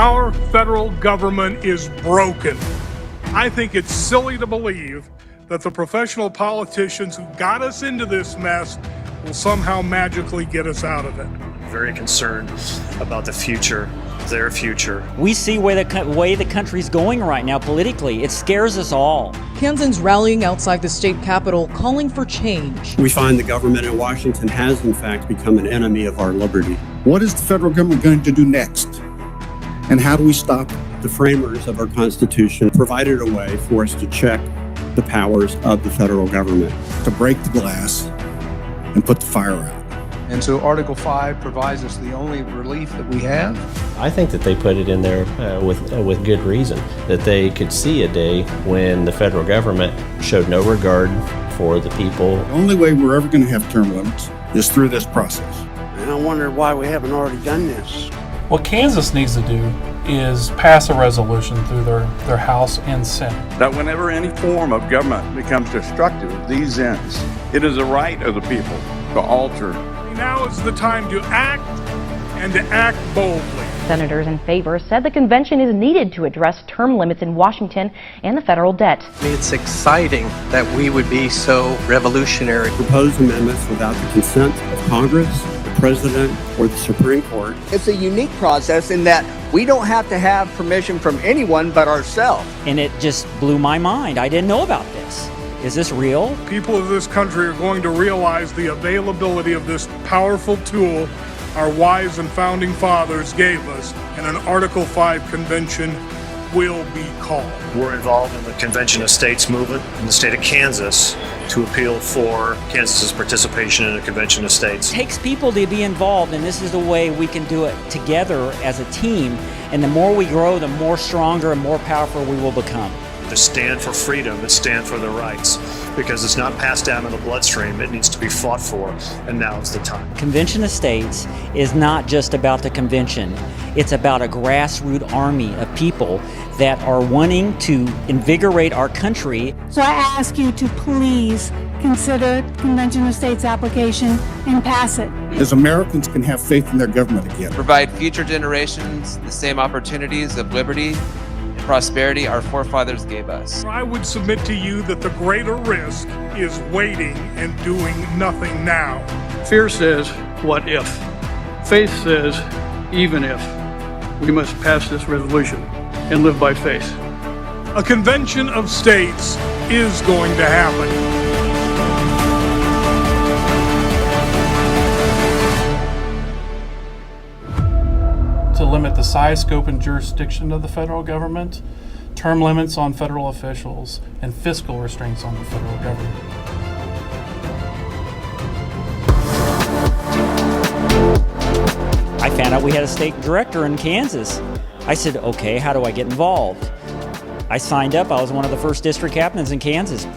Our federal government is broken. I think it's silly to believe that the professional politicians who got us into this mess will somehow magically get us out of it. Very concerned about the future, their future. We see way the country's going right now politically. It scares us all. Kansans rallying outside the state capitol, calling for change. We find the government in Washington has, in fact, become an enemy of our liberty. What is the federal government going to do next? And how do we stop it? The framers of our Constitution provided a way for us to check the powers of the federal government. To break the glass and put the fire out. And so Article 5 provides us the only relief that we have. I think that they put it in there with good reason, that they could see a day when the federal government showed no regard for the people. The only way we're ever going to have term limits is through this process. And I wonder why we haven't already done this. What Kansas needs to do is pass a resolution through their House and Senate. That whenever any form of government becomes destructive of these ends, it is the right of the people to alter. Now is the time to act, and to act boldly. Senators in favor said the convention is needed to address term limits in Washington and the federal debt. It's exciting that we would be so revolutionary. Proposed amendments without the consent of Congress, the President, or the Supreme Court. It's a unique process in that we don't have to have permission from anyone but ourselves. And it just blew my mind. I didn't know about this. Is this real? People of this country are going to realize the availability of this powerful tool our wise and founding fathers gave us, and an Article 5 convention will be called. We're involved in the Convention of States movement in the state of Kansas to appeal for Kansas's participation in a Convention of States. It takes people to be involved, and this is the way we can do it together as a team. And the more we grow, the more stronger and more powerful we will become. To stand for freedom, to stand for their rights, because it's not passed down in the bloodstream, it needs to be fought for, and now is the time. Convention of States is not just about the convention. It's about a grassroots army of people that are wanting to invigorate our country. So I ask you to please consider Convention of States application and pass it. As Americans can have faith in their government again. Provide future generations the same opportunities of liberty and prosperity our forefathers gave us. I would submit to you that the greater risk is waiting and doing nothing now. Fear says, what if? Faith says, even if. We must pass this resolution and live by faith. A convention of states is going to happen. To limit the size, scope, and jurisdiction of the federal government, term limits on federal officials, and fiscal restraints on the federal government. I found out we had a state director in Kansas. I said, okay, how do I get involved? I signed up. I was one of the first district captains in Kansas.